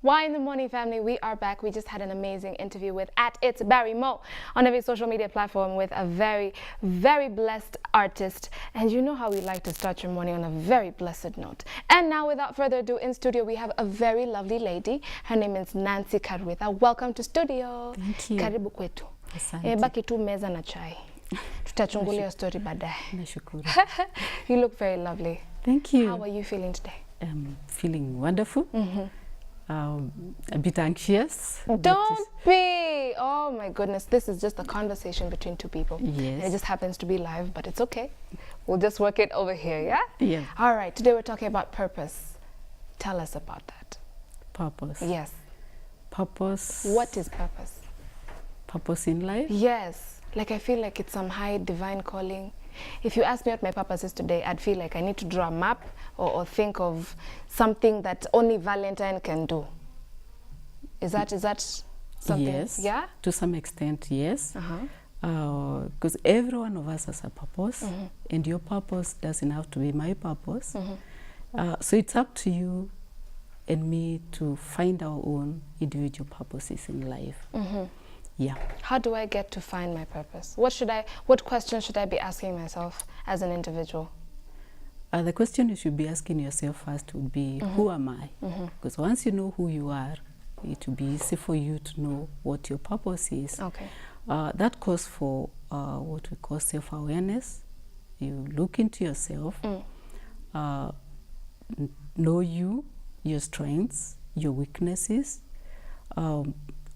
Why in the Morning family, we are back. We just had an amazing interview with @It's Barry Mo on every social media platform with a very, very blessed artist. And you know how we like to start your morning on a very blessed note. And now, without further ado, in studio we have a very lovely lady. Her name is Nancy Karwitha. Welcome to studio. Thank you. Karibu kwetu. Asante. Baki tu meza na chai. Tutachungulia story baadaye. Nashukuru. You look very lovely. Thank you. How are you feeling today? I'm feeling wonderful. A bit anxious. Don't be! Oh my goodness, this is just a conversation between two people. Yes. And it just happens to be live, but it's okay. We'll just work it over here, yeah? Yeah. All right, today we're talking about purpose. Tell us about that. Purpose. Yes. Purpose. What is purpose? Purpose in life? Yes. Like I feel like it's some high divine calling. If you ask me what my purpose is today, I'd feel like I need to draw a map or think of something that only Valentine can do. Is that something? Yes. Yeah? To some extent, yes. Uh-huh. Because every one of us has a purpose, and your purpose doesn't have to be my purpose. So it's up to you and me to find our own individual purposes in life. Yeah. How do I get to find my purpose? What questions should I be asking myself as an individual? The question you should be asking yourself first would be, who am I? Because once you know who you are, it will be easy for you to know what your purpose is. Okay. That calls for what we call self-awareness. You look into yourself, know your strengths, your weaknesses,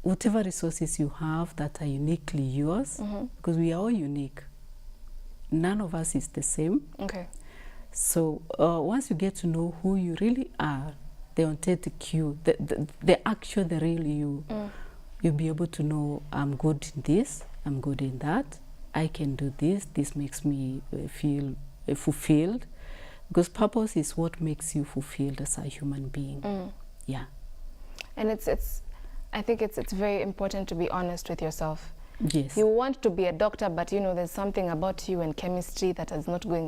whatever resources you have that are uniquely yours, because we are all unique. None of us is the same. Okay. So once you get to know who you really are, the authentic you, the actual, the real you, you'll be able to know, I'm good in this, I'm good in that, I can do this, this makes me feel fulfilled. Because purpose is what makes you fulfilled as a human being. Yeah. And I think it's very important to be honest with yourself. Yes. You want to be a doctor, but you know there's something about you and chemistry that is not going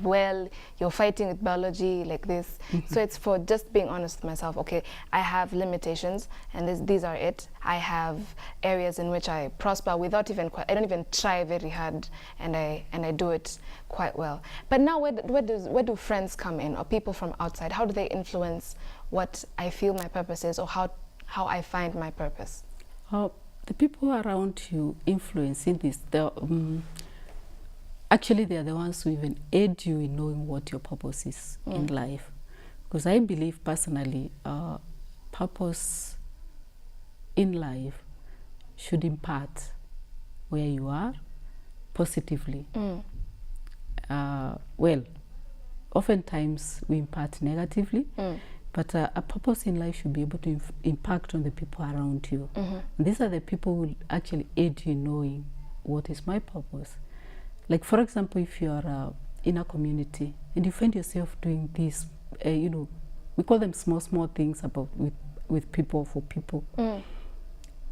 well. You're fighting with biology like this. So it's for just being honest with myself. Okay, I have limitations, and these are it. I have areas in which I prosper without I don't even try very hard, and I do it quite well. But now, where do friends come in, or people from outside? How do they influence what I feel my purpose is, or how I find my purpose? The people around you influencing this, actually they are the ones who even aid you in knowing what your purpose is in life. Because I believe personally, purpose in life should impart where you are positively. Well, oftentimes we impart negatively. But a purpose in life should be able to impact on the people around you. These are the people who will actually aid you in knowing what is my purpose. Like, for example, if you are in a community and you find yourself doing this, you know, we call them small things about with people, for people.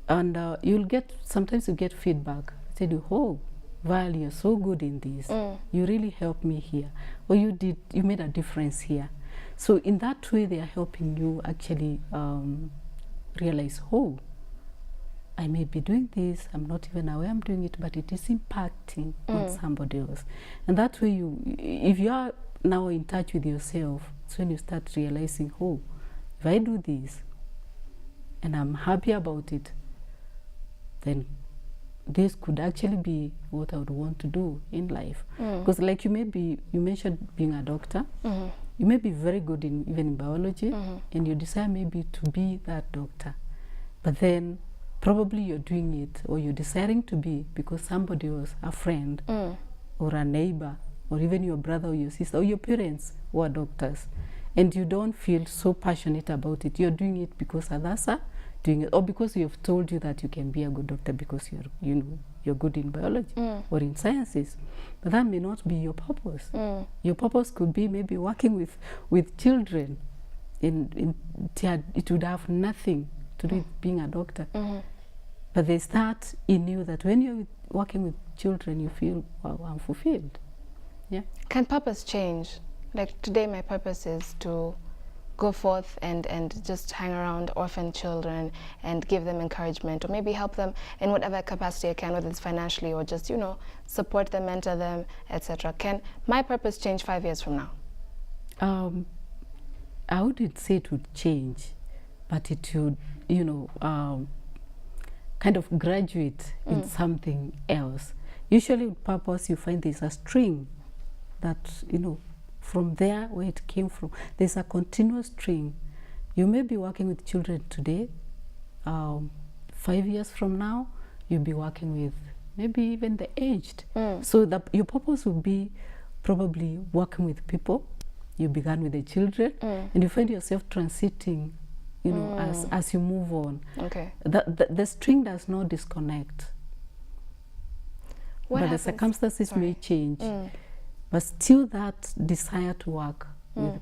And sometimes you get feedback. Say, oh, Val, you're so good in this. You really helped me here. Or you made a difference here. So in that way, they are helping you actually realize, oh, I may be doing this, I'm not even aware I'm doing it, but it is impacting on somebody else. And that way, if you are now in touch with yourself, it's when you start realizing, oh, if I do this, and I'm happy about it, then this could actually be what I would want to do in life. Because like you mentioned being a doctor, you may be very good even in biology, and you desire maybe to be that doctor. But then probably you're doing it, or you're desiring to be, because somebody else, a friend, or a neighbor, or even your brother or your sister, or your parents who are doctors. And you don't feel so passionate about it. You're doing it because others are doing it, or because you have told you that you can be a good doctor because you're good in biology or in sciences. But that may not be your purpose. Your purpose could be maybe working with children. It would have nothing to do with being a doctor. But there's that in you that when you're working with children, you feel, wow, I'm fulfilled. Yeah. Can purpose change? Like today my purpose is to go forth and just hang around orphan children and give them encouragement, or maybe help them in whatever capacity I can, whether it's financially or just, you know, support them, mentor them, etc. Can my purpose change 5 years from now? I wouldn't say it would change, but it would, you know, kind of graduate in something else. Usually with purpose, you find there's a string that, you know, from there where it came from, there's a continuous string. You may be working with children today, 5 years from now, you'll be working with maybe even the aged. So your purpose will be probably working with people. You began with the children, and you find yourself transiting, you know, as you move on. Okay. The string does not disconnect. What but happens? the circumstances may change. But still that desire to work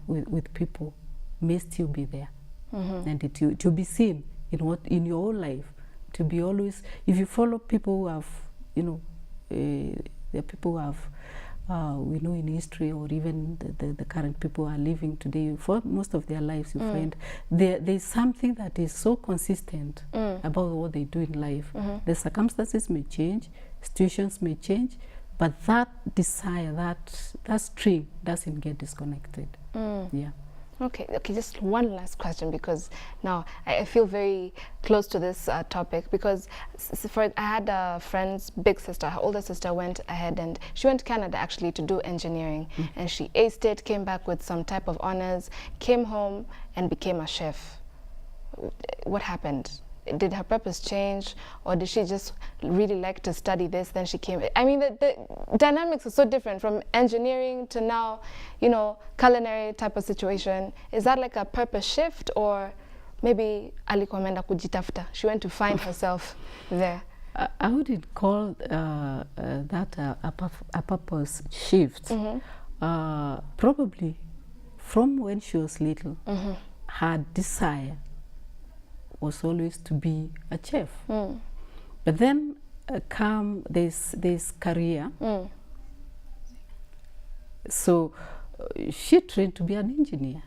with people may still be there. And it will be seen in your whole life. To be always, if you follow people who have, you know, the people who have, we know in history, or even the current people who are living today, for most of their lives, you find there's something that is so consistent about what they do in life. The circumstances may change, situations may change, but that desire, that string doesn't get disconnected. Yeah. Okay, just one last question, because now I feel very close to this topic, because I had a friend's big sister, her older sister, went ahead and she went to Canada actually to do engineering, and she aced it, came back with some type of honors, came home and became a chef. What happened? Did her purpose change, or did she just really like to study this, then she came? I mean, the dynamics are so different from engineering to now, you know, culinary type of situation. Is that like a purpose shift, or maybe alikuwa ameenda kujitafuta? She went to find herself there. I wouldn't call that a purpose shift. Probably from when she was little, her desire was always to be a chef. But then come this career. So she trained to be an engineer.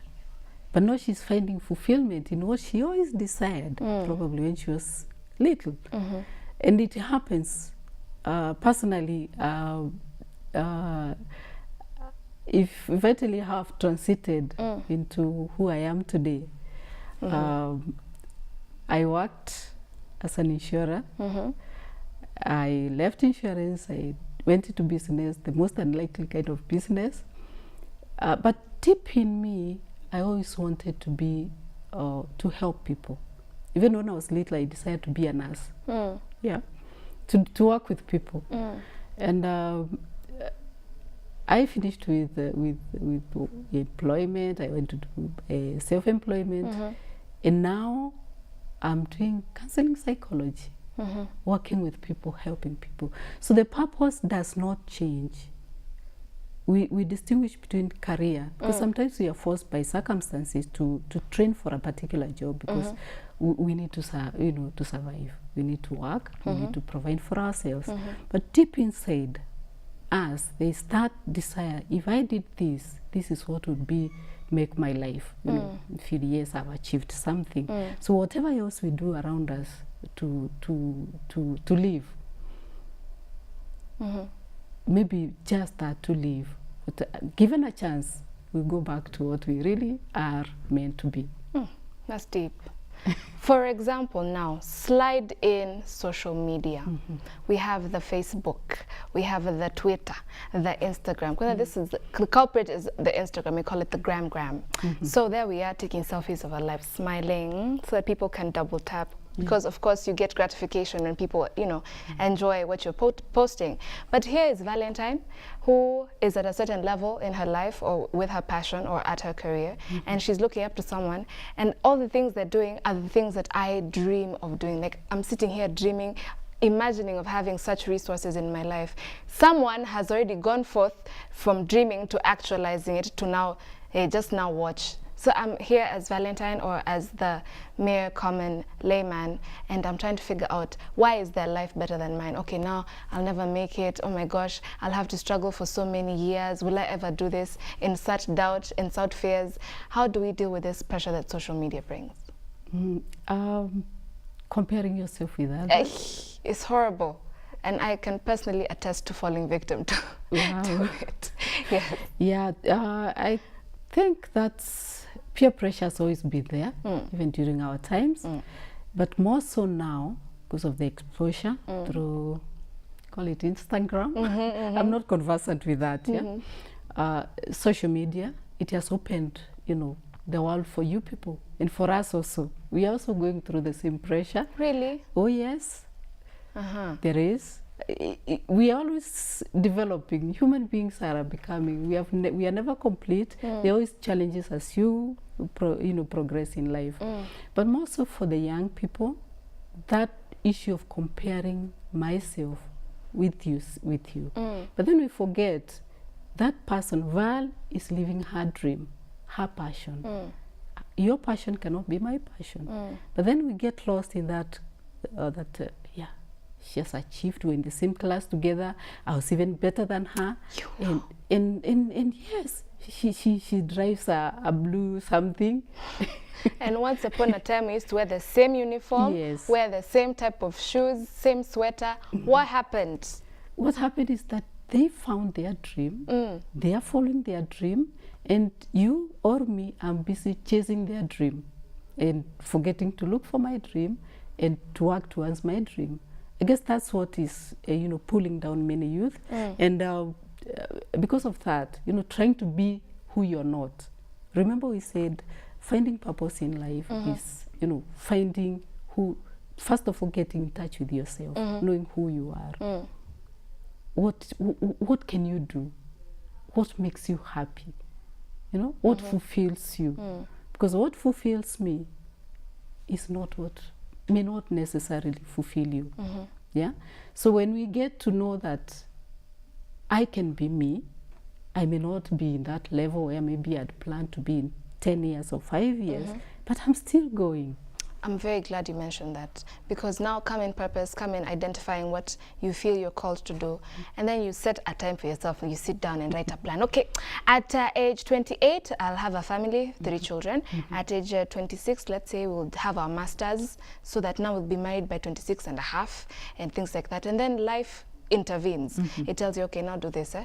But now she's finding fulfillment in what she always desired, probably when she was little. And it happens. Personally, if eventually have transited into who I am today, I worked as an insurer. I left insurance. I went into business, the most unlikely kind of business. But deep in me, I always wanted to be, to help people. Even when I was little, I decided to be a nurse. Yeah, to work with people. And I finished with employment. I went to do self-employment, and now I'm doing counseling psychology, working with people, helping people. So the purpose does not change. We distinguish between career, because sometimes we are forced by circumstances to train for a particular job, because we need to survive. We need to work. We need to provide for ourselves. But deep inside us, there's that desire. If I did this, this is what would make my life. You know, in a few years I've achieved something. So whatever else we do around us to live, maybe just that, to live. But given a chance, we go back to what we really are meant to be. That's deep. For example, now slide in social media. We have the Facebook, we have the Twitter, the Instagram. This is the culprit is the Instagram. We call it the gram. So there we are, taking selfies of our lives, smiling, so that people can double tap. Because of course you get gratification when people, you know, enjoy what you're posting. But here is Valentine, who is at a certain level in her life, or with her passion, or at her career, and she's looking up to someone, and all the things they're doing are the things that I dream of doing. Like, I'm sitting here dreaming, imagining of having such resources in my life. Someone has already gone forth from dreaming to actualizing it, to now, hey, just now watch. So I'm here as Valentine or as the mere common layman, and I'm trying to figure out, why is their life better than mine? Okay, now I'll never make it. Oh my gosh, I'll have to struggle for so many years. Will I ever do this? In such doubt, in such fears. How do we deal with this pressure that social media brings? Comparing yourself with others. It's horrible. And I can personally attest to falling victim to, Wow. to it. Yeah. Yeah, I think that's peer pressure has always been there, even during our times, but more so now because of the exposure through, call it Instagram. I'm not conversant with that. Social media, it has opened, the world for you people and for us also. We are also going through the same pressure. Really? Oh yes. There is. We are always developing. Human beings are becoming. We are never complete. There are always challenges as you progress in life. But more so for the young people, that issue of comparing myself with you. But then we forget that person, Val, is living her dream, her passion. Your passion cannot be my passion. But then we get lost in that. She has achieved. We're in the same class together. I was even better than her. And yes, she drives a blue something. And once upon a time, we used to wear the same uniform, wear the same type of shoes, same sweater. What happened? What happened is that they found their dream. They are following their dream. And you or me, I'm busy chasing their dream and forgetting to look for my dream and to work towards my dream. I guess that's what is, pulling down many youth. And because of that, trying to be who you're not. Remember we said finding purpose in life is, finding who, first of all, getting in touch with yourself, knowing who you are. What can you do? What makes you happy? What fulfills you? Because what fulfills me is not what may not necessarily fulfill you. Yeah. So when we get to know that I can be me, I may not be in that level where maybe I'd planned to be in 10 years or 5 years, but I'm still going. I'm very glad you mentioned that, because now come in purpose, come in identifying what you feel you're called to do, and then you set a time for yourself and you sit down and write a plan. Okay, at age 28, I'll have a family, 3 children. At age 26, let's say we'll have our masters, so that now we'll be married by 26 and a half and things like that. And then life intervenes. It tells you, okay, now do this,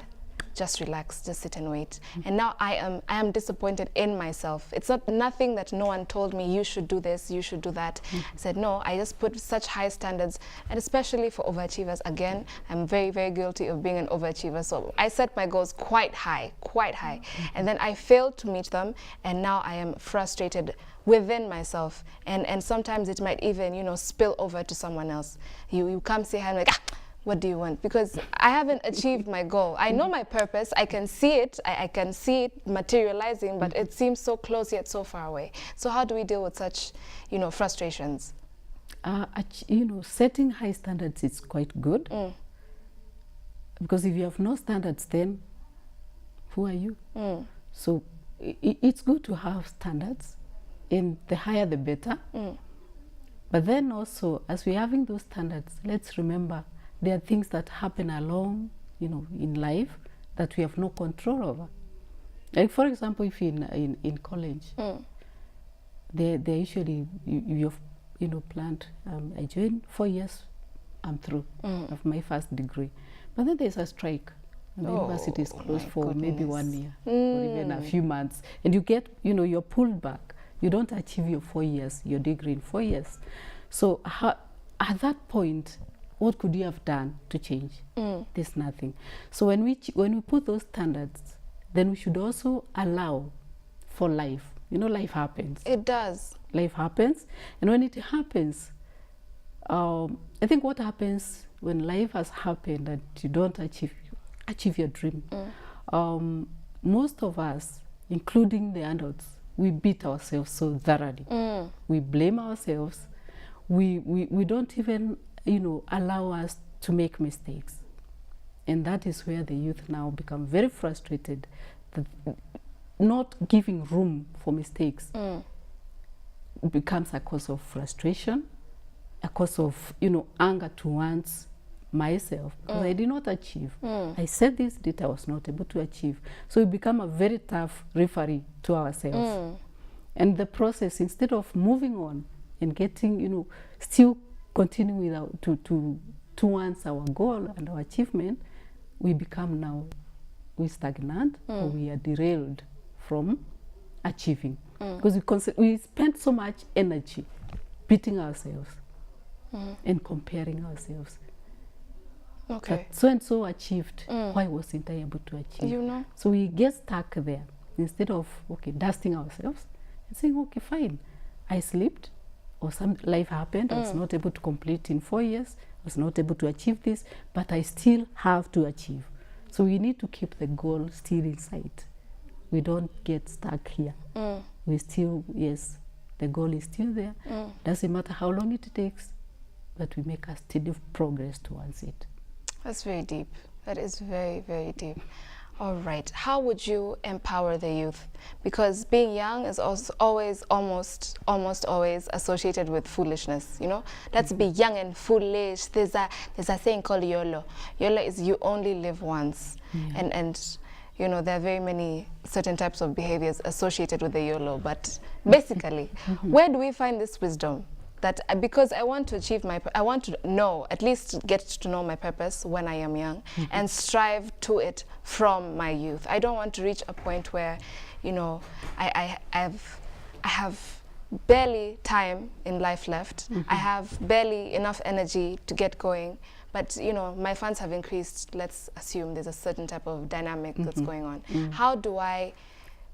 just relax, just sit and wait. And now I am disappointed in myself. It's nothing that no one told me, you should do this, you should do that. I said, no, I just put such high standards, and especially for overachievers. Again, I'm very, very guilty of being an overachiever. So I set my goals quite high. And then I failed to meet them, and now I am frustrated within myself. And sometimes it might even, spill over to someone else. You come say hi, I'm like, what do you want? Because I haven't achieved my goal. I know my purpose. I can see it. I can see it materializing, but it seems so close yet so far away. So how do we deal with such, frustrations? Setting high standards is quite good. Because if you have no standards, then who are you? So it's good to have standards, and the higher the better. But then also, as we're having those standards, let's remember there are things that happen along, in life that we have no control over. Like, for example, if in college, they usually, you've, planned, I joined 4 years, I'm through of my first degree. But then there's a strike, and the university is closed for maybe 1 year or even a few months. And you get, you're pulled back. You don't achieve your 4 years, your degree in 4 years. So at that point, what could you have done to change? There's nothing. So when we put those standards, then we should also allow for life. Life happens. It does. Life happens. And when it happens, I think what happens when life has happened and you don't achieve your dream, most of us, including the adults, we beat ourselves so thoroughly. We blame ourselves. We don't even allow us to make mistakes. And that is where the youth now become very frustrated. That not giving room for mistakes becomes a cause of frustration, a cause of, you know, anger towards myself, because I did not achieve. I said this that I was not able to achieve. So we become a very tough referee to ourselves. And the process, instead of moving on and getting, you know, still continuing without towards our goal and our achievement, we become now, we stagnant or we are derailed from achieving. Because we spend so much energy beating ourselves and comparing ourselves. Okay. That so and so achieved, why wasn't I able to achieve? You know? So we get stuck there instead of, okay, dusting ourselves and saying, okay, fine, I slipped, or some life happened, I was not able to complete in 4 years, I was not able to achieve this, but I still have to achieve. So we need to keep the goal still in sight. We don't get stuck here. We still, yes, the goal is still there. Doesn't matter how long it takes, but we make a steady progress towards it. That's very deep. That is very, very deep. All right. How would you empower the youth? Because being young is also always, almost always associated with foolishness. You know, let's be young and foolish. There's a saying called YOLO. YOLO is you only live once, and you know, there are very many certain types of behaviors associated with the YOLO. But basically, where do we find this wisdom? That because I want to achieve I want to know, at least get to know my purpose when I am young and strive to it from my youth. I don't want to reach a point where, you know, I have barely time in life left. I have barely enough energy to get going. But, you know, my funds have increased. Let's assume there's a certain type of dynamic that's going on. How do I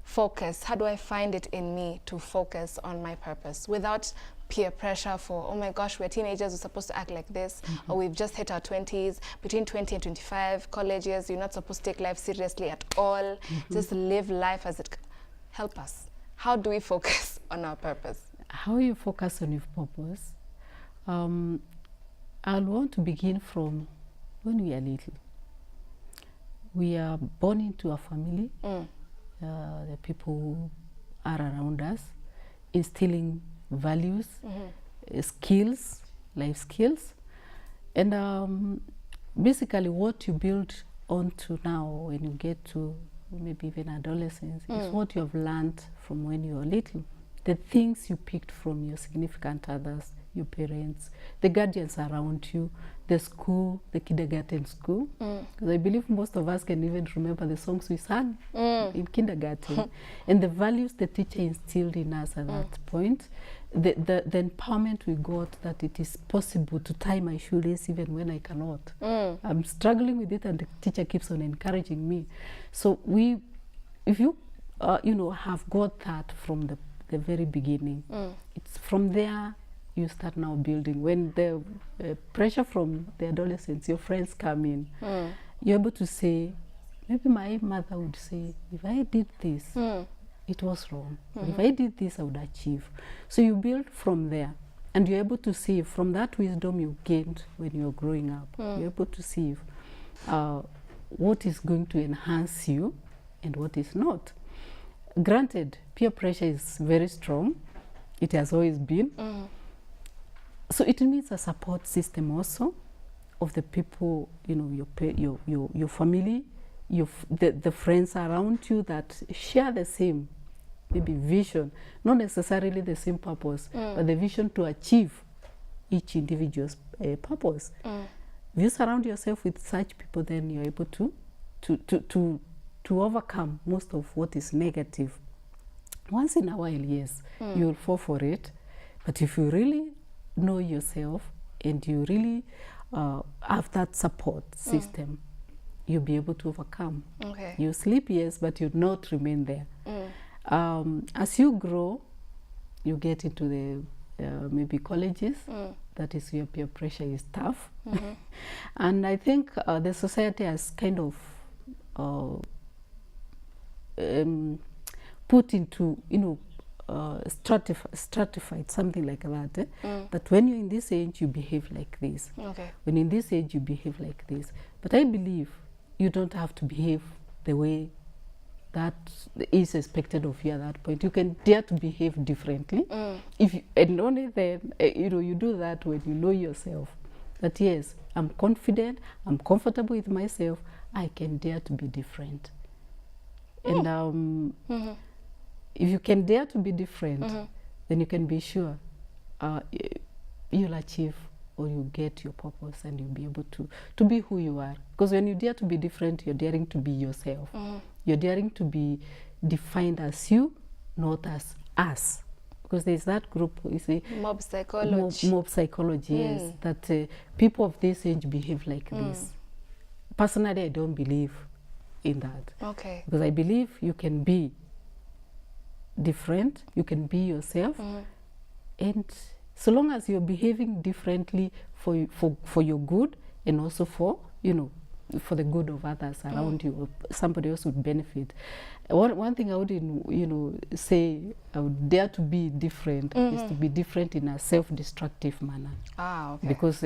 focus? How do I find it in me to focus on my purpose without peer pressure for, oh my gosh, we're teenagers, we're supposed to act like this, or we've just hit our 20s, between 20 and 25, college years, you're not supposed to take life seriously at all, just live life as it... Help us. How do we focus on our purpose? How you focus on your purpose? I'll want to begin from when we are little. We are born into a family, the people who are around us, instilling values, skills, life skills, and basically what you build onto now when you get to maybe even adolescence is what you have learned from when you were little. The things you picked from your significant others, your parents, the guardians around you, the school, the kindergarten school. Because I believe most of us can even remember the songs we sang in kindergarten. And the values the teacher instilled in us at that point, the empowerment we got that it is possible to tie my shoelace even when I cannot. I'm struggling with it and the teacher keeps on encouraging me. So if you you know, have got that from the very beginning, it's from there you start now building. When the pressure from the adolescents, your friends come in, you're able to say, maybe my mother would say, if I did this, it was wrong. If I did this, I would achieve. So you build from there. And you're able to see from that wisdom you gained when you're growing up, you're able to see what is going to enhance you and what is not. Granted, peer pressure is very strong. It has always been. So it needs a support system also of the people, you know, your family, the friends around you that share the same maybe vision, not necessarily the same purpose, but the vision to achieve each individual's purpose. If you surround yourself with such people, then you're able to overcome most of what is negative. Once in a while, yes, you'll fall for it. But if you really know yourself and you really have that support system, you'll be able to overcome. Okay. You sleep, yes, but you'll not remain there. As you grow, you get into the maybe colleges. That is where peer pressure is tough. And I think the society has kind of put into, you know, stratified, something like that. That when you're in this age, you behave like this. Okay. When in this age, you behave like this. But I believe you don't have to behave the way that is expected of you at that point. You can dare to behave differently. If you, and only then, you do that when you know yourself. That yes, I'm confident, I'm comfortable with myself, I can dare to be different. And if you can dare to be different, then you can be sure you'll achieve or you get your purpose and you'll be able to be who you are. Because when you dare to be different, you're daring to be yourself. You're daring to be defined as you, not as us. Because there's that group, you see, mob psychology. Mob psychology, yes, that people of this age behave like this. Personally, I don't believe in that. Okay. Because I believe you can be different, you can be yourself, and so long as you're behaving differently for your good, and also for, for the good of others around you, or somebody else would benefit. One thing I wouldn't, say I would dare to be different is to be different in a self-destructive manner. Ah, okay. Because,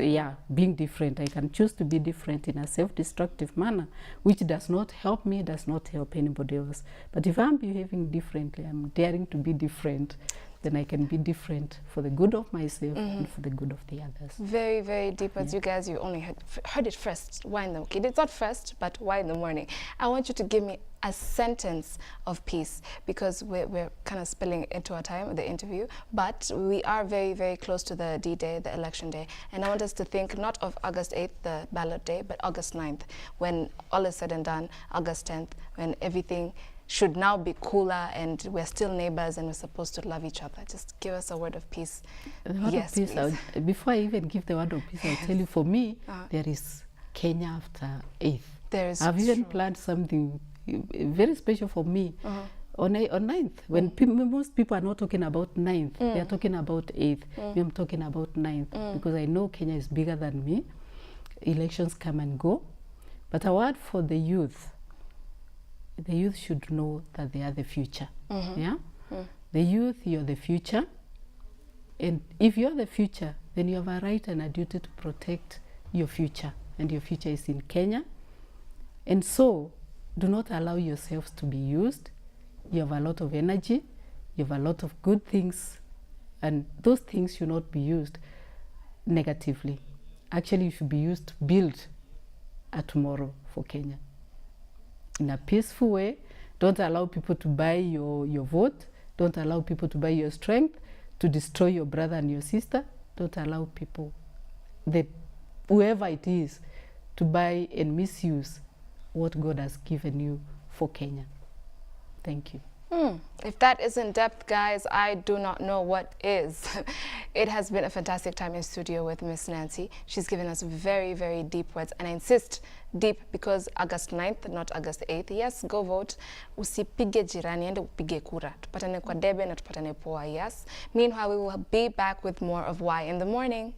being different, I can choose to be different in a self-destructive manner, which does not help me, does not help anybody else. But if I'm behaving differently, I'm daring to be different, then I can be different for the good of myself and for the good of the others. Very, very deep. As you guys, you only heard it first. Why in the morning? It's not first, but why in the morning? I want you to give me a sentence of peace, because we're kind of spilling into our time, the interview, but we are very, very close to the D-Day, the election day. And I want us to think not of August 8th, the ballot day, but August 9th, when all is said and done, August 10th, when everything should now be cooler and we're still neighbors and we're supposed to love each other. Just give us a word of peace. The word of peace, before I even give the word of peace, I'll tell you, for me, there is Kenya after 8th. I've even planned something very special for me on 9th. When most people are not talking about 9th, they are talking about 8th. I'm talking about 9th because I know Kenya is bigger than me. Elections come and go. But a word for the youth. The youth should know that they are the future. The youth, you're the future. And if you're the future, then you have a right and a duty to protect your future. And your future is in Kenya. And so, do not allow yourselves to be used. You have a lot of energy. You have a lot of good things. And those things should not be used negatively. Actually, you should be used to build a tomorrow for Kenya. In a peaceful way. Don't allow people to buy your vote. Don't allow people to buy your strength, to destroy your brother and your sister. Don't allow people, whoever it is, to buy and misuse what God has given you for Kenya. Thank you. If that isn't depth, guys, I do not know what is. It has been a fantastic time in studio with Miss Nancy. She's given us very, very deep words, and I insist deep because August 9th, not August 8th. Yes, go vote. Usipige jirani, ende upige kura. Tupatane kwa debe na tupatane poa, yes. Meanwhile, we will be back with more of Why in the Morning.